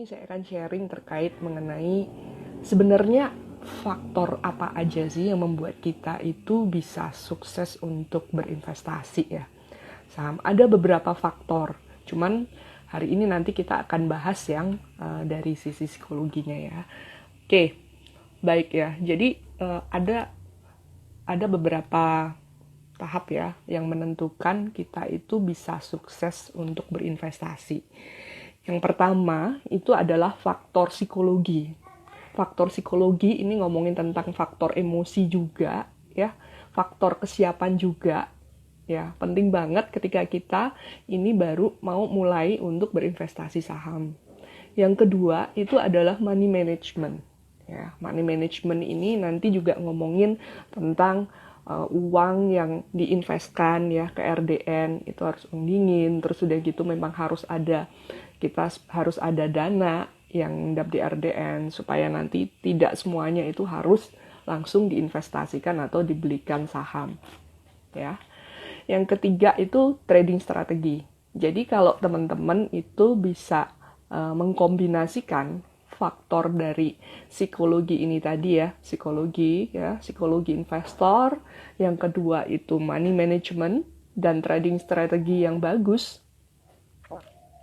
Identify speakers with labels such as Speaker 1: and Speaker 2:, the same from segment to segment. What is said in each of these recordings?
Speaker 1: ini saya akan sharing terkait mengenai sebenarnya faktor apa aja sih yang membuat kita itu bisa sukses untuk berinvestasi ya. Saham ada beberapa faktor, cuman hari ini nanti kita akan bahas yang dari sisi psikologinya ya. Oke, baik ya. Jadi ada beberapa tahap ya yang menentukan kita itu bisa sukses untuk berinvestasi. Yang pertama itu adalah faktor psikologi. Faktor psikologi ini ngomongin tentang faktor emosi juga ya, faktor kesiapan juga ya. Penting banget ketika kita ini baru mau mulai untuk berinvestasi saham. Yang kedua itu adalah money management. Ya, money management ini nanti juga ngomongin tentang uang yang diinvestkan ya ke RDN itu harus dingin, terus udah gitu memang kita harus ada dana yang dapat di RDN supaya nanti tidak semuanya itu harus langsung diinvestasikan atau dibelikan saham ya. Yang ketiga itu trading strategi. Jadi kalau teman-teman itu bisa mengkombinasikan faktor dari psikologi ini tadi ya, psikologi investor, yang kedua itu money management dan trading strategi yang bagus.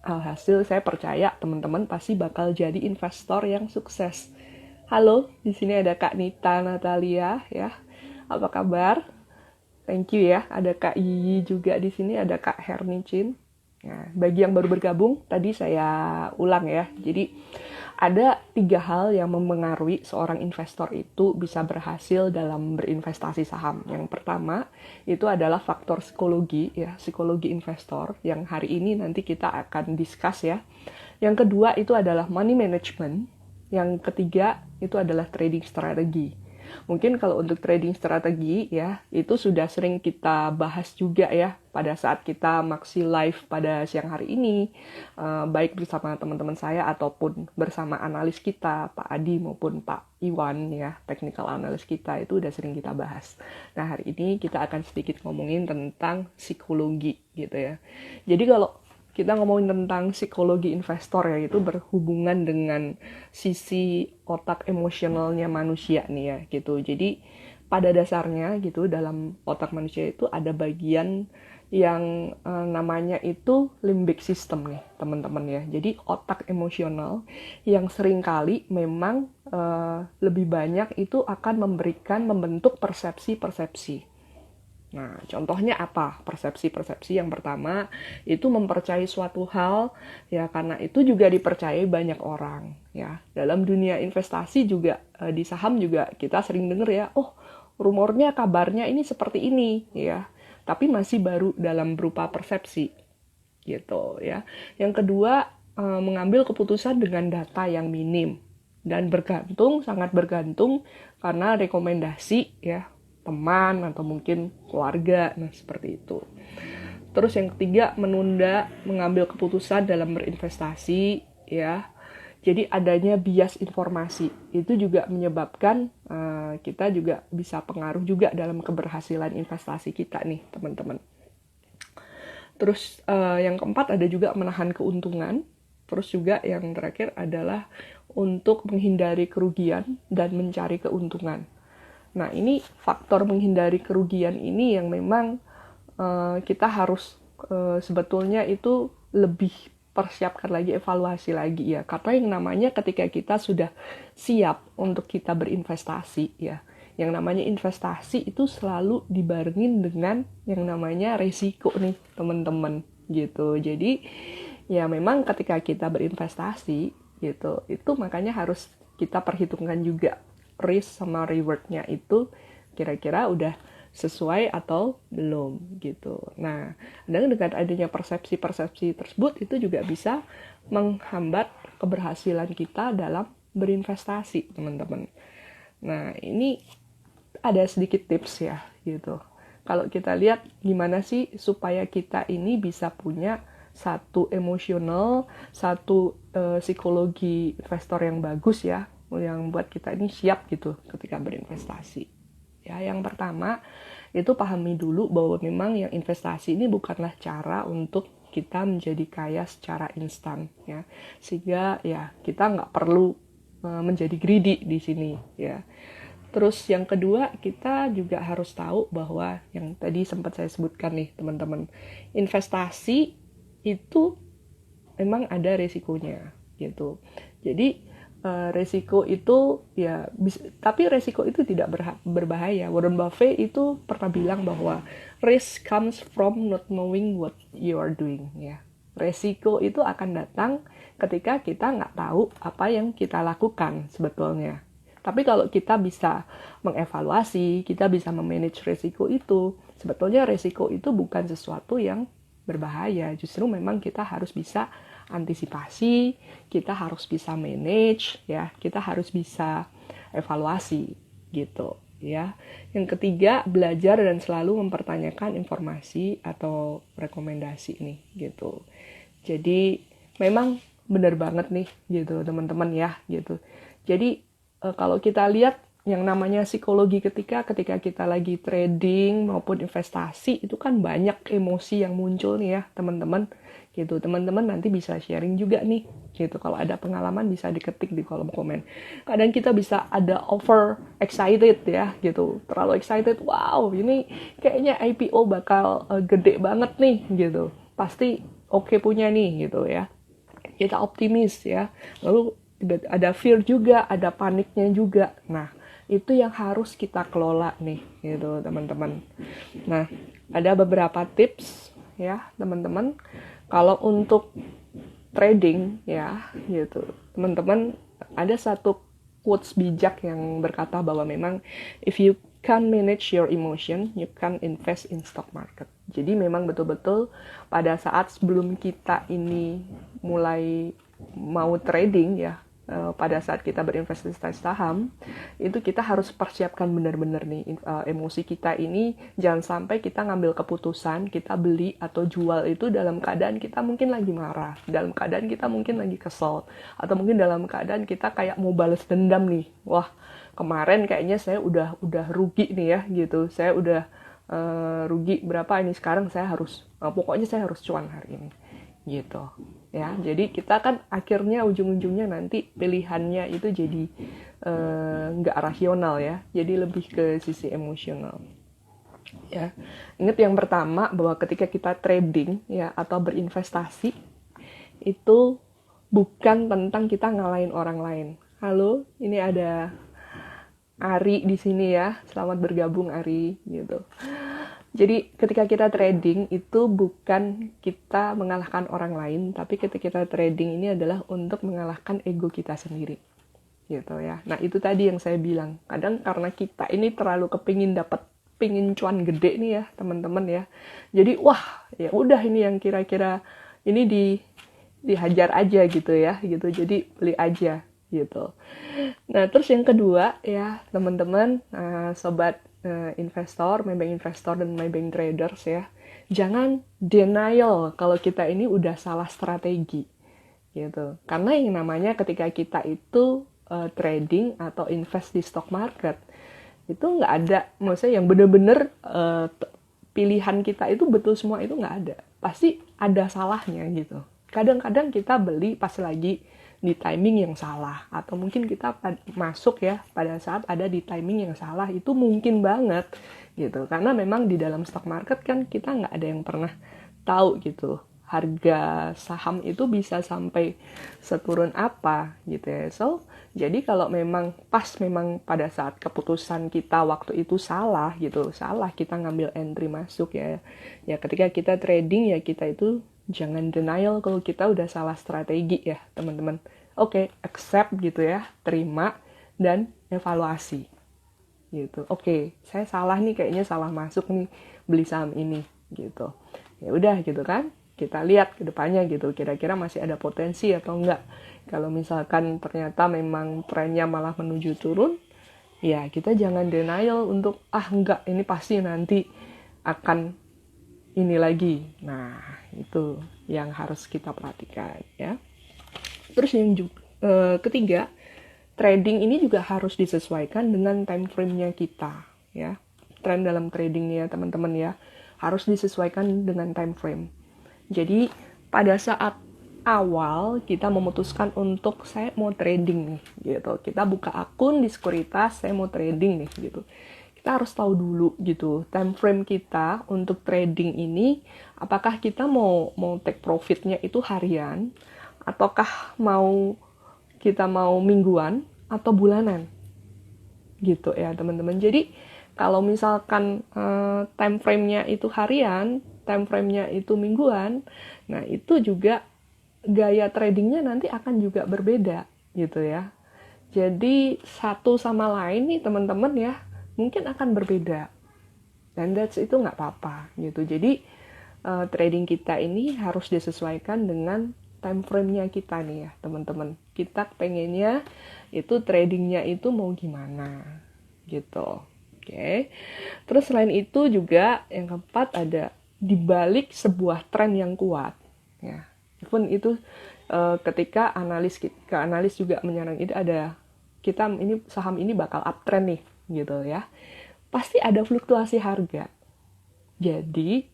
Speaker 1: Alhasil saya percaya teman-teman pasti bakal jadi investor yang sukses. Halo, di sini ada Kak Nita Natalia ya. Apa kabar? Thank you ya. Ada Kak Yiyi juga di sini, ada Kak Hernicin. Nah, bagi yang baru bergabung, tadi saya ulang ya. Jadi ada 3 hal yang mempengaruhi seorang investor itu bisa berhasil dalam berinvestasi saham. Yang pertama itu adalah faktor psikologi ya, psikologi investor yang hari ini nanti kita akan discuss ya. Yang kedua itu adalah money management. Yang ketiga itu adalah trading strategi. Mungkin kalau untuk trading strategi ya, itu sudah sering kita bahas juga ya pada saat kita Maxi Live pada siang hari ini, baik bersama teman-teman saya ataupun bersama analis kita, Pak Adi maupun Pak Iwan ya, technical analis kita itu udah sering kita bahas. Nah hari ini kita akan sedikit ngomongin tentang psikologi gitu ya. Jadi kalau kita ngomongin tentang psikologi investor ya, itu berhubungan dengan sisi otak emosionalnya manusia nih ya gitu. Jadi pada dasarnya gitu dalam otak manusia itu ada bagian yang namanya itu limbic system nih teman-teman ya. Jadi otak emosional yang seringkali memang lebih banyak itu akan membentuk persepsi-persepsi. Nah, contohnya apa? Persepsi-persepsi yang pertama itu mempercayai suatu hal ya karena itu juga dipercayai banyak orang ya. Dalam dunia investasi juga di saham juga kita sering dengar ya, oh, rumornya kabarnya ini seperti ini ya. Tapi masih baru dalam berupa persepsi gitu ya. Yang kedua, mengambil keputusan dengan data yang minim dan sangat bergantung karena rekomendasi ya teman atau mungkin keluarga, nah seperti itu. Terus yang ketiga, menunda mengambil keputusan dalam berinvestasi ya. Jadi adanya bias informasi itu juga menyebabkan kita juga bisa pengaruh juga dalam keberhasilan investasi kita nih teman-teman. Terus yang keempat ada juga menahan keuntungan. Terus juga yang terakhir adalah untuk menghindari kerugian dan mencari keuntungan. Nah, ini faktor menghindari kerugian ini yang memang kita harus sebetulnya itu lebih persiapkan lagi, evaluasi lagi ya. Karena yang namanya ketika kita sudah siap untuk kita berinvestasi ya, yang namanya investasi itu selalu dibarengin dengan yang namanya resiko nih teman-teman gitu. Jadi ya memang ketika kita berinvestasi gitu, itu makanya harus kita perhitungkan juga risk sama reward-nya itu kira-kira udah sesuai atau belum gitu. Nah, dengan adanya persepsi-persepsi tersebut itu juga bisa menghambat keberhasilan kita dalam berinvestasi, teman-teman. Nah, ini ada sedikit tips ya gitu. Kalau kita lihat gimana sih supaya kita ini bisa punya satu emosional, satu psikologi investor yang bagus ya, yang buat kita ini siap gitu ketika berinvestasi. Ya, yang pertama itu pahami dulu bahwa memang yang investasi ini bukanlah cara untuk kita menjadi kaya secara instan ya, sehingga ya kita nggak perlu menjadi greedy di sini ya. Terus yang kedua, kita juga harus tahu bahwa yang tadi sempat saya sebutkan nih teman-teman, investasi itu memang ada resikonya gitu. Jadi resiko itu ya tapi resiko itu tidak berbahaya. Warren Buffett itu pernah bilang bahwa risk comes from not knowing what you are doing ya. Resiko itu akan datang ketika kita nggak tahu apa yang kita lakukan sebetulnya. Tapi kalau kita bisa mengevaluasi, kita bisa memanage resiko itu, sebetulnya resiko itu bukan sesuatu yang berbahaya. Justru memang kita harus bisa antisipasi, kita harus bisa manage, ya, kita harus bisa evaluasi, gitu, ya. Yang ketiga, belajar dan selalu mempertanyakan informasi atau rekomendasi nih, gitu. Jadi memang benar banget nih, gitu, teman-teman ya, gitu. Jadi kalau kita lihat yang namanya psikologi ketika kita lagi trading maupun investasi, itu kan banyak emosi yang muncul nih ya teman-teman gitu. Teman-teman nanti bisa sharing juga nih gitu, kalau ada pengalaman bisa diketik di kolom komen. Kadang kita bisa ada over excited ya gitu, terlalu excited, wow ini kayaknya IPO bakal gede banget nih gitu, pasti oke punya nih gitu ya, kita optimis ya. Lalu ada fear juga, ada paniknya juga. Nah, itu yang harus kita kelola nih, gitu teman-teman. Nah, ada beberapa tips ya, teman-teman. Kalau untuk trading ya, gitu. Teman-teman, ada satu quotes bijak yang berkata bahwa memang if you can manage your emotion, you can invest in stock market. Jadi memang betul-betul pada saat sebelum kita ini mulai mau trading ya, pada saat kita berinvestasi saham, itu kita harus persiapkan benar-benar nih emosi kita ini, jangan sampai kita ngambil keputusan, kita beli atau jual itu dalam keadaan kita mungkin lagi marah, dalam keadaan kita mungkin lagi kesel, atau mungkin dalam keadaan kita kayak mau balas dendam nih, wah kemarin kayaknya saya udah rugi nih ya gitu, saya udah rugi berapa ini, sekarang saya harus pokoknya saya harus cuan hari ini gitu ya. Jadi kita kan akhirnya ujung-ujungnya nanti pilihannya itu jadi nggak rasional ya, jadi lebih ke sisi emosional ya. Ingat yang pertama bahwa ketika kita trading ya atau berinvestasi itu bukan tentang kita ngalahin orang lain. Halo, ini ada Ari di sini ya, selamat bergabung Ari gitu. Jadi ketika kita trading itu bukan kita mengalahkan orang lain, tapi ketika kita trading ini adalah untuk mengalahkan ego kita sendiri, gitu ya. Nah itu tadi yang saya bilang, kadang karena kita ini terlalu pingin cuan gede nih ya teman-teman ya. Jadi wah ya udah ini yang kira-kira ini dihajar aja gitu ya, gitu. Jadi beli aja gitu. Nah terus yang kedua ya teman-teman, sobat investor, Maybank investor dan Maybank traders ya, jangan denial kalau kita ini udah salah strategi gitu. Karena yang namanya ketika kita itu trading atau invest di stock market itu nggak ada, maksudnya yang bener-bener pilihan kita itu betul semua, itu nggak ada, pasti ada salahnya gitu. Kadang-kadang kita beli pas lagi di timing yang salah, atau mungkin kita masuk ya pada saat ada di timing yang salah, itu mungkin banget gitu, karena memang di dalam stock market kan kita nggak ada yang pernah tahu gitu harga saham itu bisa sampai seturun apa gitu ya. So jadi kalau memang pada saat keputusan kita waktu itu salah gitu, salah kita ngambil entry masuk ya ketika kita trading ya, kita itu jangan denial kalau kita udah salah strategi ya teman-teman. Oke, accept gitu ya, terima dan evaluasi gitu. Oke, saya salah nih, kayaknya salah masuk nih beli saham ini gitu. Ya udah gitu kan, kita lihat ke depannya gitu, kira-kira masih ada potensi atau enggak. Kalau misalkan ternyata memang trennya malah menuju turun, ya kita jangan denial untuk enggak, ini pasti nanti akan ini lagi. Nah itu yang harus kita perhatikan ya. Terus yang ketiga, trading ini juga harus disesuaikan dengan time frame-nya kita ya. Tren dalam trading ya teman-teman ya harus disesuaikan dengan time frame. Jadi pada saat awal kita memutuskan untuk saya mau trading nih gitu, kita buka akun di sekuritas, saya mau trading nih gitu, kita harus tahu dulu gitu time frame kita untuk trading ini, apakah kita mau take profitnya itu harian ataukah kita mau mingguan atau bulanan gitu ya teman-teman. Jadi kalau misalkan time frame-nya itu harian, time frame-nya itu mingguan, nah itu juga gaya tradingnya nanti akan juga berbeda gitu ya. Jadi satu sama lain nih teman-teman ya, mungkin akan berbeda. Dan itu nggak apa-apa gitu. Jadi trading kita ini harus disesuaikan dengan time frame-nya kita nih ya teman-teman. Kita pengennya itu tradingnya itu mau gimana gitu. Oke. Terus selain itu juga yang keempat ada dibalik sebuah tren yang kuat ya. Even itu ketika analis juga menyarankan itu ada kita ini saham ini bakal uptrend nih gitu ya. Pasti ada fluktuasi harga. Jadi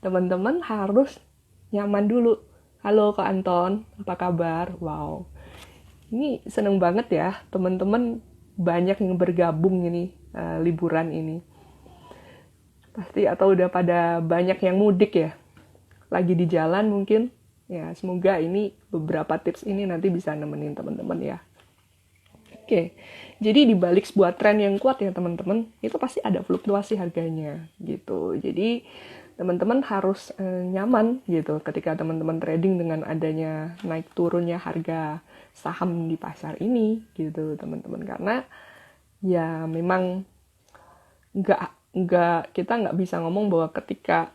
Speaker 1: teman-teman harus nyaman dulu. Halo Kak Anton, apa kabar? Wow. Ini seneng banget ya, teman-teman banyak yang bergabung ini liburan ini. Pasti atau udah pada banyak yang mudik ya. Lagi di jalan mungkin. Ya, semoga ini beberapa tips ini nanti bisa nemenin teman-teman ya. Oke. Jadi di balik sebuah tren yang kuat ya teman-teman, itu pasti ada fluktuasi harganya gitu. Jadi teman-teman harus nyaman gitu ketika teman-teman trading dengan adanya naik turunnya harga saham di pasar ini gitu teman-teman, karena ya memang kita nggak bisa ngomong bahwa ketika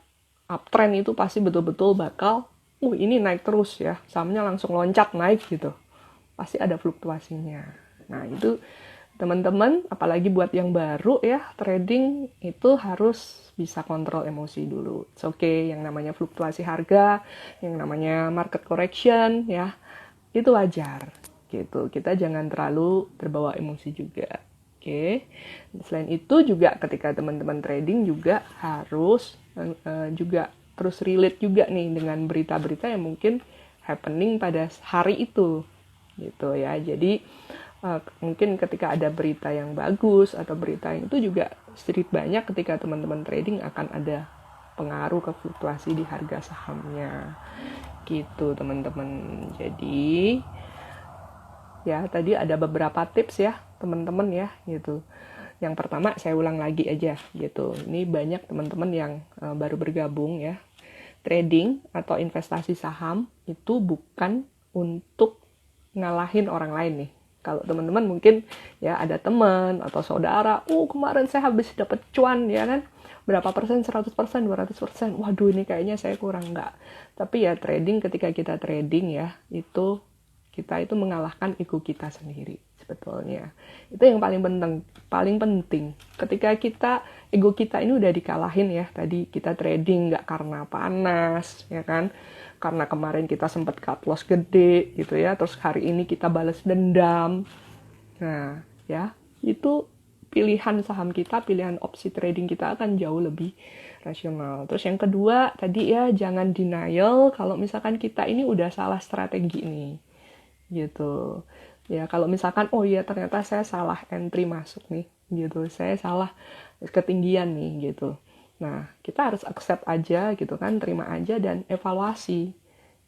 Speaker 1: uptrend itu pasti betul-betul bakal ini naik terus ya, sahamnya langsung loncat naik gitu, pasti ada fluktuasinya. Nah itu teman-teman, apalagi buat yang baru ya trading, itu harus bisa kontrol emosi dulu. It's okay, yang namanya fluktuasi harga, yang namanya market correction ya, itu wajar gitu. Kita jangan terlalu terbawa emosi juga. Oke. Selain itu juga ketika teman-teman trading juga harus juga terus relate juga nih dengan berita-berita yang mungkin happening pada hari itu gitu ya. Jadi mungkin ketika ada berita yang bagus atau berita yang itu juga sedikit banyak ketika teman-teman trading akan ada pengaruh ke fluktuasi di harga sahamnya gitu teman-teman. Jadi ya tadi ada beberapa tips ya teman-teman ya gitu. Yang pertama saya ulang lagi aja gitu. Ini banyak teman-teman yang baru bergabung ya. Trading atau investasi saham itu bukan untuk ngalahin orang lain nih. Kalau teman-teman mungkin ya ada teman atau saudara, kemarin saya habis dapat cuan ya kan, berapa persen, 100%, 200%, waduh ini kayaknya saya kurang, enggak. Tapi ya trading, ketika kita trading ya, itu kita itu mengalahkan ego kita sendiri sebetulnya. Itu yang paling penting. Ketika ego kita ini udah dikalahin ya, tadi kita trading nggak karena panas ya kan, karena kemarin kita sempat cut loss gede gitu ya, terus hari ini kita balas dendam. Nah ya, itu pilihan saham kita, pilihan opsi trading kita akan jauh lebih rasional. Terus yang kedua tadi ya, jangan denial kalau misalkan kita ini udah salah strategi nih gitu ya. Kalau misalkan ternyata saya salah entry masuk nih gitu, saya salah ketinggian nih gitu, nah kita harus accept aja gitu kan, terima aja dan evaluasi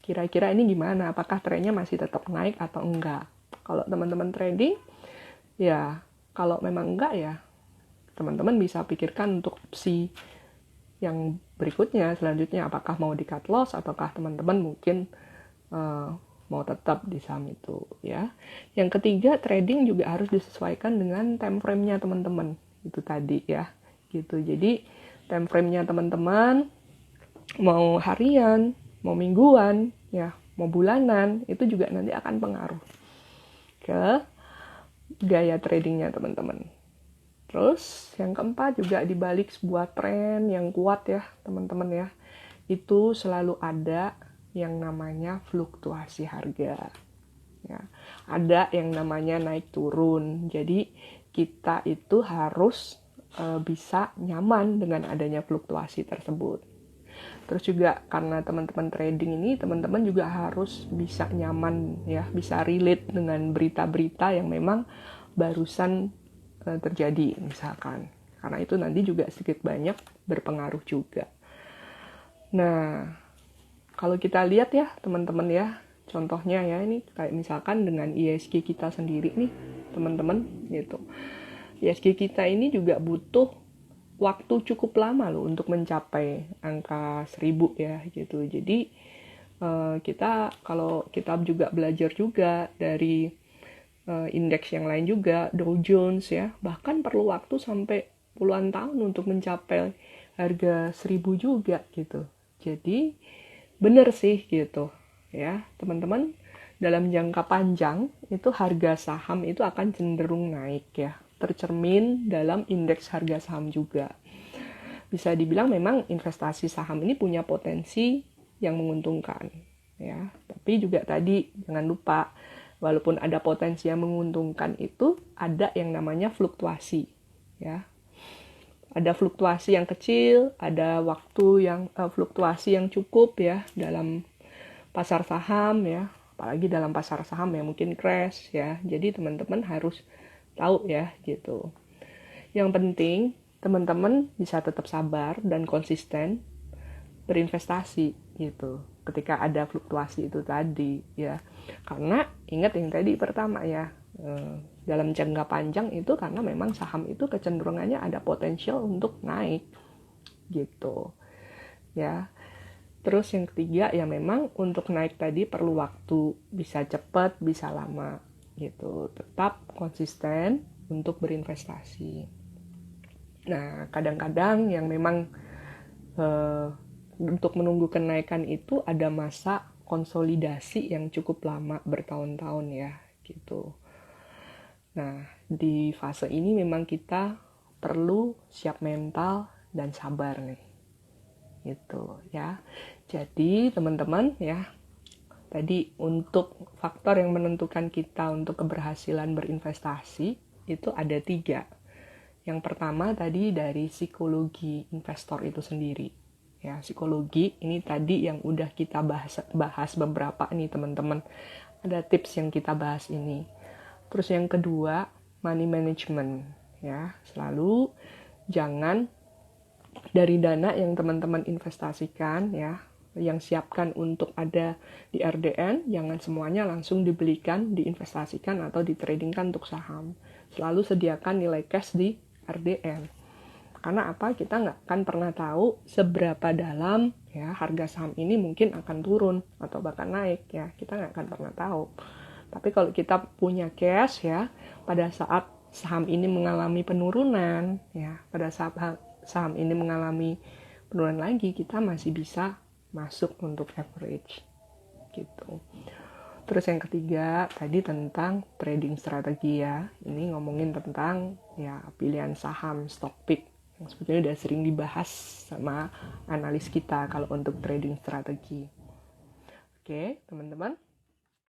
Speaker 1: kira-kira ini gimana, apakah trennya masih tetap naik atau enggak. Kalau teman-teman trading ya, kalau memang enggak ya teman-teman bisa pikirkan untuk opsi yang berikutnya selanjutnya, apakah mau di cut loss ataukah teman-teman mungkin mau tetap di saham itu ya. Yang ketiga, trading juga harus disesuaikan dengan time frame-nya teman-teman. Itu tadi ya. Gitu. Jadi time frame-nya teman-teman mau harian, mau mingguan, ya, mau bulanan, itu juga nanti akan pengaruh ke gaya tradingnya teman-teman. Terus yang keempat juga, dibalik sebuah tren yang kuat ya teman-teman ya, itu selalu ada yang namanya fluktuasi harga ya. Ada yang namanya naik turun. Jadi kita itu harus bisa nyaman dengan adanya fluktuasi tersebut. Terus juga karena teman-teman trading ini, teman-teman juga harus bisa nyaman ya, bisa relate dengan berita-berita yang memang barusan terjadi misalkan. Karena itu nanti juga sedikit banyak berpengaruh juga. Nah, kalau kita lihat ya teman-teman ya, contohnya ya ini kayak misalkan dengan ISG kita sendiri nih teman-teman gitu. ISG kita ini juga butuh waktu cukup lama loh untuk mencapai angka 1000 ya gitu. Jadi kita kalau kita juga belajar juga dari indeks yang lain juga, Dow Jones ya, bahkan perlu waktu sampai puluhan tahun untuk mencapai harga 1000 juga gitu. Jadi bener sih gitu ya teman-teman, dalam jangka panjang itu harga saham itu akan cenderung naik ya, tercermin dalam indeks harga saham juga. Bisa dibilang memang investasi saham ini punya potensi yang menguntungkan ya, tapi juga tadi jangan lupa walaupun ada potensi yang menguntungkan itu ada yang namanya fluktuasi ya. Ada fluktuasi yang kecil, ada waktu yang fluktuasi yang cukup ya dalam pasar saham ya, apalagi dalam pasar saham yang mungkin crash ya. Jadi teman-teman harus tahu ya gitu. Yang penting teman-teman bisa tetap sabar dan konsisten berinvestasi gitu ketika ada fluktuasi itu tadi ya. Karena ingat yang tadi pertama ya, dalam jangka panjang itu karena memang saham itu kecenderungannya ada potensial untuk naik gitu ya. Terus yang ketiga ya memang untuk naik tadi perlu waktu, bisa cepat bisa lama gitu. Tetap konsisten untuk berinvestasi. Nah kadang-kadang yang memang untuk menunggu kenaikan itu ada masa konsolidasi yang cukup lama bertahun-tahun ya gitu. Nah, di fase ini memang kita perlu siap mental dan sabar nih. Gitu ya. Jadi, teman-teman ya, tadi untuk faktor yang menentukan kita untuk keberhasilan berinvestasi itu ada 3. Yang pertama tadi dari psikologi investor itu sendiri. Ya, psikologi ini tadi yang udah kita bahas beberapa nih teman-teman. Ada tips yang kita bahas ini. Terus yang kedua, money management ya. Selalu jangan dari dana yang teman-teman investasikan ya, yang siapkan untuk ada di RDN, jangan semuanya langsung dibelikan, diinvestasikan atau ditradingkan untuk saham. Selalu sediakan nilai cash di RDN. Karena apa? Kita nggak akan pernah tahu seberapa dalam ya harga saham ini mungkin akan turun atau bahkan naik ya. Kita nggak akan pernah tahu. Tapi kalau kita punya cash ya, pada saat saham ini mengalami penurunan ya, pada saat saham ini mengalami penurunan lagi, kita masih bisa masuk untuk average gitu. Terus yang ketiga tadi tentang trading strategi ya. Ini ngomongin tentang ya pilihan saham, stock pick yang sebetulnya udah sering dibahas sama analis kita kalau untuk trading strategi. Oke, teman-teman.